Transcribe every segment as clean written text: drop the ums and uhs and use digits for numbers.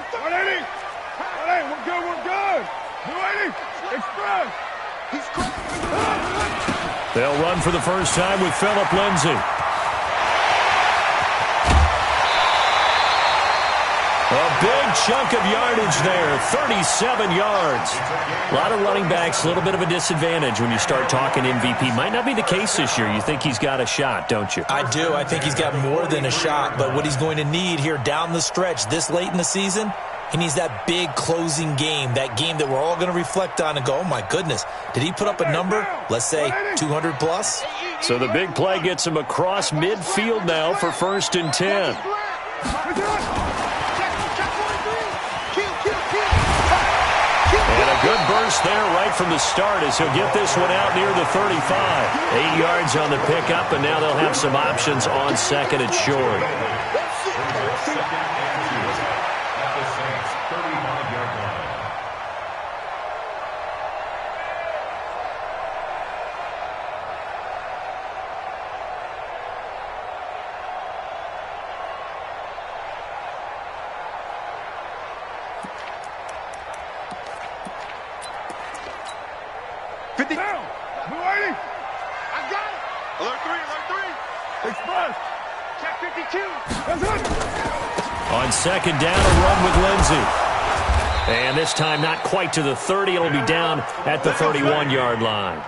180. 180. We're good. We're good. 280. Express. He's cracked. They'll run for the first time with Phillip Lindsay. A big chunk of yardage there, 37 yards. A lot of running backs, a little bit of a disadvantage when you start talking MVP. Might not be the case this year. You think he's got a shot, don't you? I do. I think he's got more than a shot. But what he's going to need here down the stretch this late in the season, he needs that big closing game, that game that we're all going to reflect on and go, oh, my goodness, did he put up a number, let's say 200 plus? So the big play gets him across midfield now for 1st and 10. And a good burst there right from the start as he'll get this one out near the 35. 8 yards on the pickup, and now they'll have some options on second and short. Down. 280. I got it. Alert 3. Express. Check 52. That's it. On second down, a run with Lindsay. And this time not quite to the 30. It'll be down at the 31-yard line.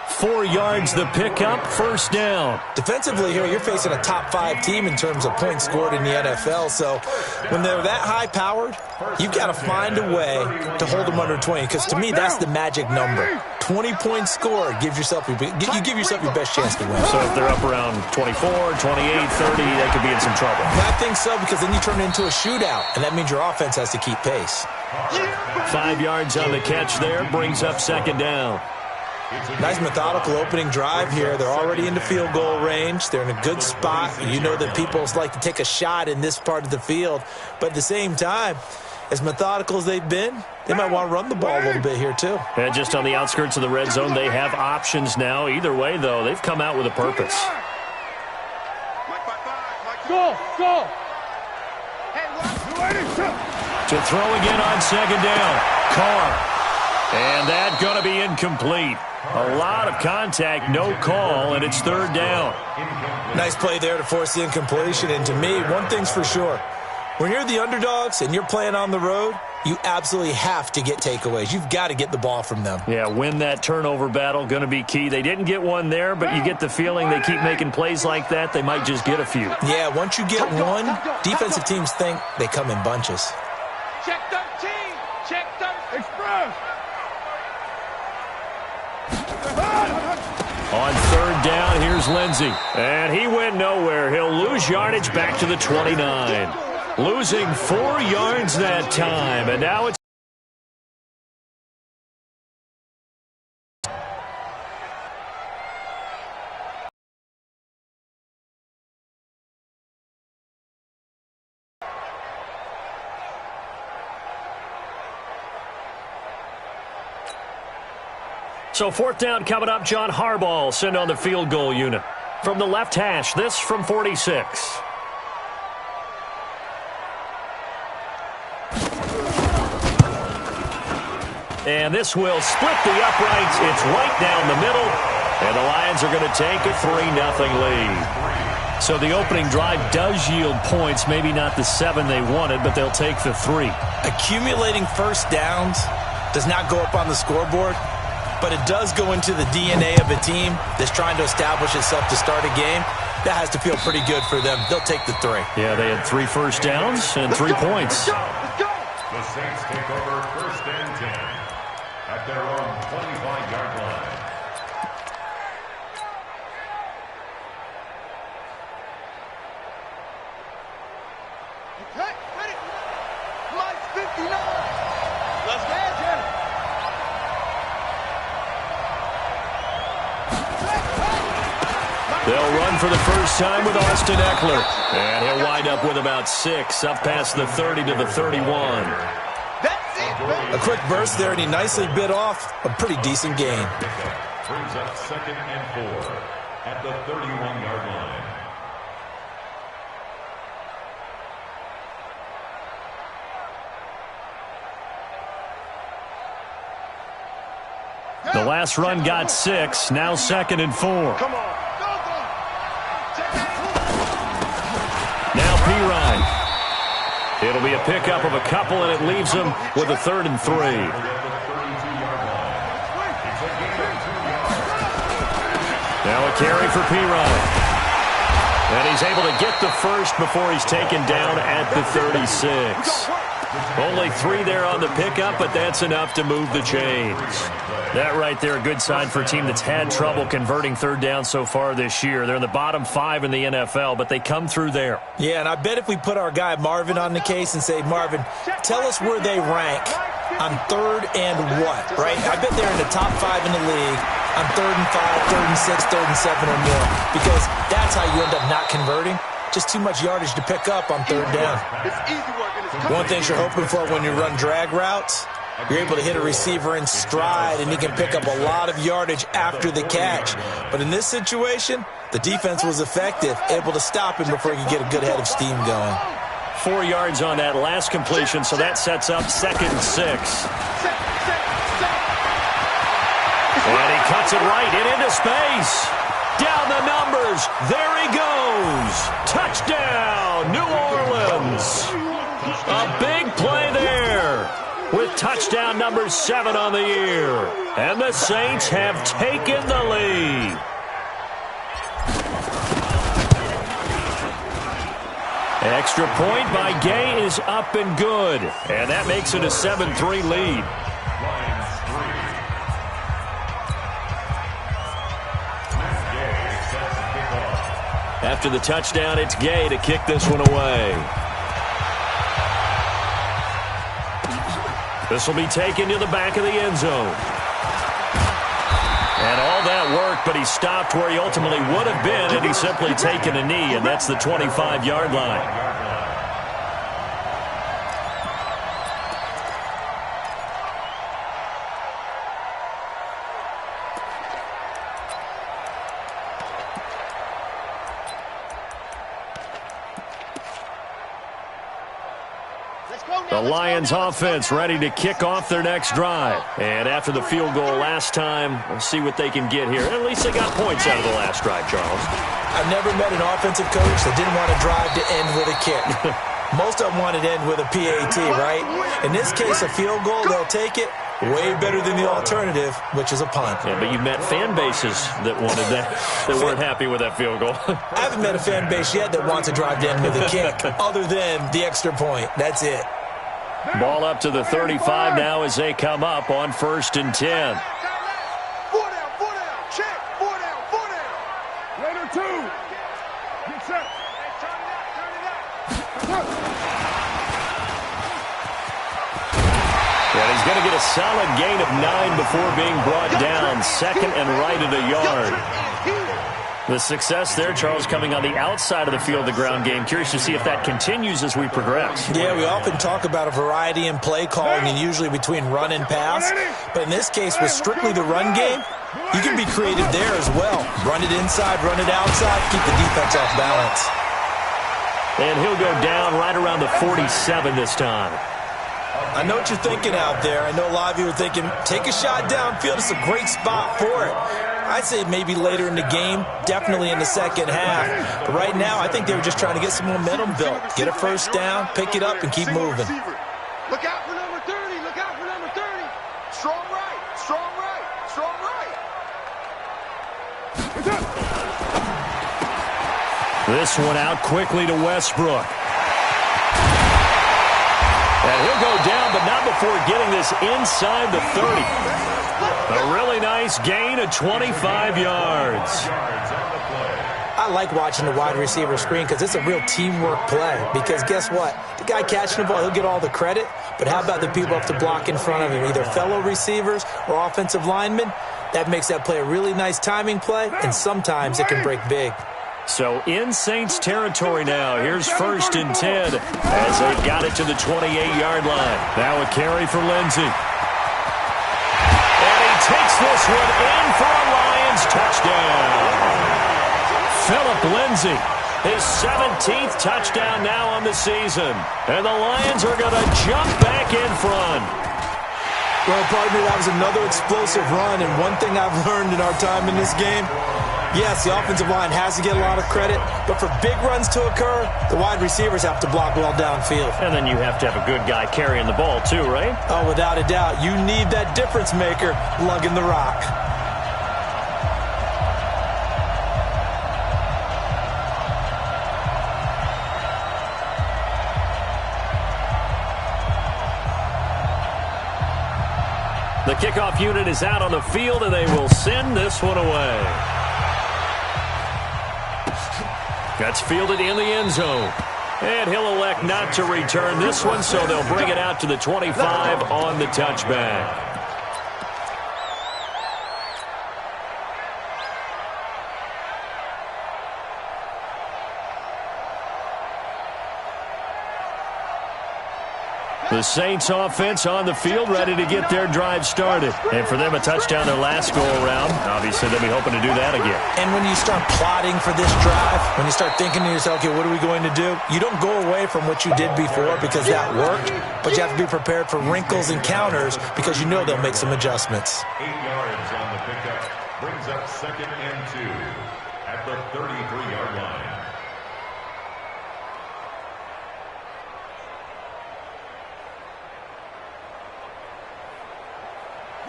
4 yards the pickup, 1st down. Defensively here, you're facing a top-5 team in terms of points scored in the NFL. So when they're that high-powered, you've got to find a way to hold them under 20. Because to me, that's the magic number. 20 points scored gives yourself you give yourself your best chance to win. So if they're up around 24, 28, 30, they could be in some trouble. I think so, because then you turn it into a shootout, and that means your offense has to keep pace. 5 yards on the catch there, brings up 2nd down. Nice methodical opening drive here. They're already in the field goal range. They're in a good spot. You know that people like to take a shot in this part of the field. But at the same time, as methodical as they've been, they might want to run the ball a little bit here too. And just on the outskirts of the red zone, they have options now. Either way, though, they've come out with a purpose. Go. To throw again on 2nd down. Carr. And that's going to be incomplete. A lot of contact, no call, and it's 3rd down. Nice play there to force the incompletion. And to me, one thing's for sure. When you're the underdogs and you're playing on the road, you absolutely have to get takeaways. You've got to get the ball from them. Yeah, win that turnover battle, going to be key. They didn't get one there, but you get the feeling they keep making plays like that, they might just get a few. Yeah, once you get one, defensive teams think they come in bunches. Check 13. Check 13. Express. On 3rd down, here's Lindsay. And he went nowhere. He'll lose yardage back to the 29. Losing 4 yards that time. And now it's So 4th down coming up. John Harbaugh sent on the field goal unit. From the left hash, this from 46. And this will split the uprights. It's right down the middle. And the Lions are going to take a 3-0 lead. So the opening drive does yield points. Maybe not the 7 they wanted, but they'll take the 3. Accumulating first downs does not go up on the scoreboard, but it does go into the DNA of a team that's trying to establish itself to start a game. That has to feel pretty good for them. They'll take the 3. Yeah, they had 3 first downs and 3 points. The Saints take over 1st and 10 at their own 25-yard line. Okay, ready. Mike's 59. Let's go. They'll run for the first time with Austin Eckler. And he'll wind up with about 6, up past the 30 to the 31. A quick burst there, and he nicely bit off a pretty decent gain. Brings up 2nd and 4 at the 31-yard line. The last run got 6. Now 2nd and 4. Come on. Now Pirine. It'll be a pickup of a couple, and it leaves him with a 3rd and 3. Now a carry for Pirine. And he's able to get the first before he's taken down at the 36. Only 3 there on the pickup, but that's enough to move the chains. That right there, a good sign for a team that's had trouble converting 3rd down so far this year. They're in the bottom 5 in the NFL, but they come through there. Yeah, and I bet if we put our guy Marvin on the case and say, Marvin, tell us where they rank on 3rd and what, right? I bet they're in the top 5 in the league on 3rd and 5, 3rd and 6, 3rd and 7 or more, because that's how you end up not converting. Just too much yardage to pick up on 3rd down. One thing you're hoping for when you run drag routes, you're able to hit a receiver in stride, and he can pick up a lot of yardage after the catch. But in this situation, the defense was effective, able to stop him before he could get a good head of steam going. 4 yards on that last completion, so that sets up 2nd and 6. And he cuts it right into space. Down the numbers. There he goes. Touchdown, New Orleans. A big play there with touchdown number 7 on the year. And the Saints have taken the lead. Extra point by Gay is up and good. And that makes it a 7-3 lead. After the touchdown, it's Gay to kick this one away. This will be taken to the back of the end zone. And all that work, but he stopped where he ultimately would have been had he simply taken a knee, and that's the 25-yard line. The Lions offense ready to kick off their next drive. And after the field goal last time, we'll see what they can get here. At least they got points out of the last drive, Charles. I've never met an offensive coach that didn't want to drive to end with a kick. Most of them wanted to end with a PAT, right? In this case, a field goal, they'll take it. Way better than the alternative, which is a punt. Yeah, but you've met fan bases that wanted that weren't happy with that field goal. I haven't met a fan base yet that wants to drive to end with a kick, other than the extra point. That's it. Ball up to the 35 now as they come up on 1st and 10. 4 down, 4 down, check, 4 down. Later 2. Get set. And he's going to get a solid gain of 9 before being brought down. 2nd and right at a yard. The success there, Charles, coming on the outside of the field, the ground game. Curious to see if that continues as we progress. Yeah, we often talk about a variety in play calling and usually between run and pass. But in this case, with strictly the run game, you can be creative there as well. Run it inside, run it outside, keep the defense off balance. And he'll go down right around the 47 this time. I know what you're thinking out there. I know a lot of you are thinking, take a shot downfield. It's a great spot for it. I'd say maybe later in the game, definitely in the second half. But right now, I think they were just trying to get some momentum built. Get a first down, pick it up, and keep moving. Look out for number 30. Look out for number 30. Strong right. Strong right. Strong right. This one out quickly to Westbrook. And he'll go down, but not before getting this inside the 30. A really nice gain of 25 yards. I like watching the wide receiver screen because it's a real teamwork play. Because guess what? The guy catching the ball, he'll get all the credit. But how about the people up to block in front of him, either fellow receivers or offensive linemen? That makes that play a really nice timing play, and sometimes it can break big. So in Saints territory now. Here's 1st and 10 as they've got it to the 28-yard line. Now a carry for Lindsey. And he takes this one in for a Lions touchdown. Philip Lindsey, his 17th touchdown now on the season. And the Lions are going to jump back in front. Well, partner, that was another explosive run, and one thing I've learned in our time in this game, yes, the offensive line has to get a lot of credit, but for big runs to occur, the wide receivers have to block well downfield. And then you have to have a good guy carrying the ball too, right? Oh, without a doubt. You need that difference maker lugging the rock. The kickoff unit is out on the field, and they will send this one away. That's fielded in the end zone. And he'll elect not to return this one, so they'll bring it out to the 25 on the touchback. The Saints offense on the field, ready to get their drive started. And for them, a touchdown their last go-around. Obviously, they'll be hoping to do that again. And when you start plotting for this drive, when you start thinking to yourself, okay, what are we going to do? You don't go away from what you did before because that worked, but you have to be prepared for wrinkles and counters because you know they'll make some adjustments. 8 yards on the pickup. Brings up 2nd and 2 at the 33-yard line.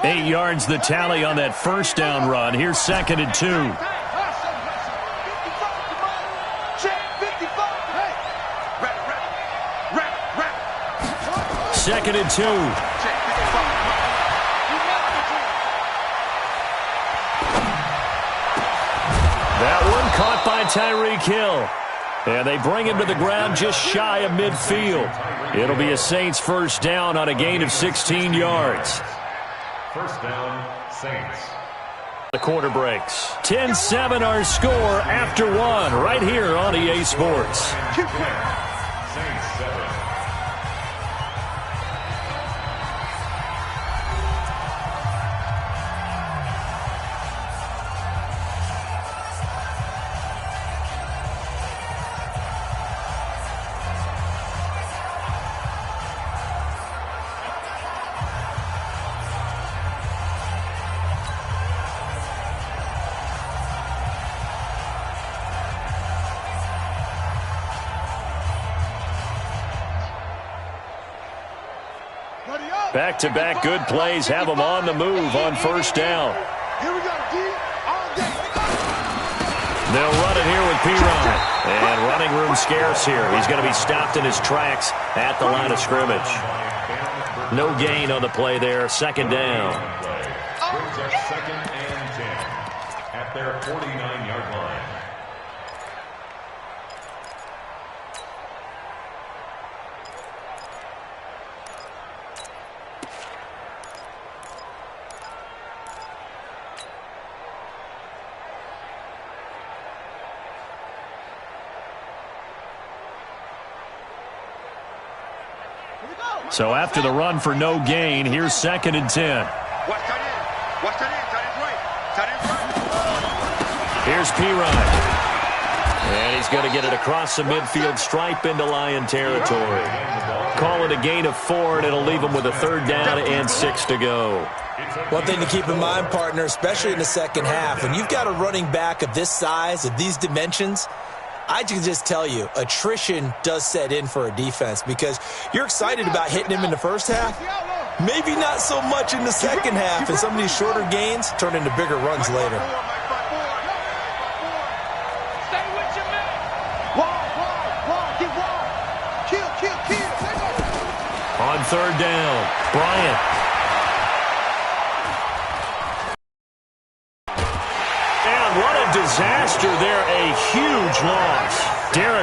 8 yards the tally on that first down run. Here's 2nd and 2. 2nd and 2. That one caught by Tyreek Hill. And they bring him to the ground just shy of midfield. It'll be a Saints first down on a gain of 16 yards. First down, Saints. The quarter breaks. 10-7 our score after one right here on EA Sports. Saints 7. Back-to-back good plays have them on the move on first down. Here we go, D. All day. They'll run it here with P-Ryan. And running room scarce here. He's going to be stopped in his tracks at the line of scrimmage. No gain on the play there. 2nd down. Brings up 2nd and 10 at their 49-yard line. So after the run for no gain, here's 2nd and 10. Watch that in. Watch that in. Tight end's right. Here's P-Ryan. And he's going to get it across the midfield stripe into Lion territory. Call it a gain of 4, and it'll leave him with a 3rd down and 6 to go. One thing to keep in mind, partner, especially in the second half, when you've got a running back of this size, of these dimensions, I can just tell you, attrition does set in for a defense because you're excited about hitting him in the first half. Maybe not so much in the second half, and some of these shorter gains turn into bigger runs later. Stay with your man. Get wide. Kill. On 3rd down, Bryant. And what a disaster there, a huge loss. Derek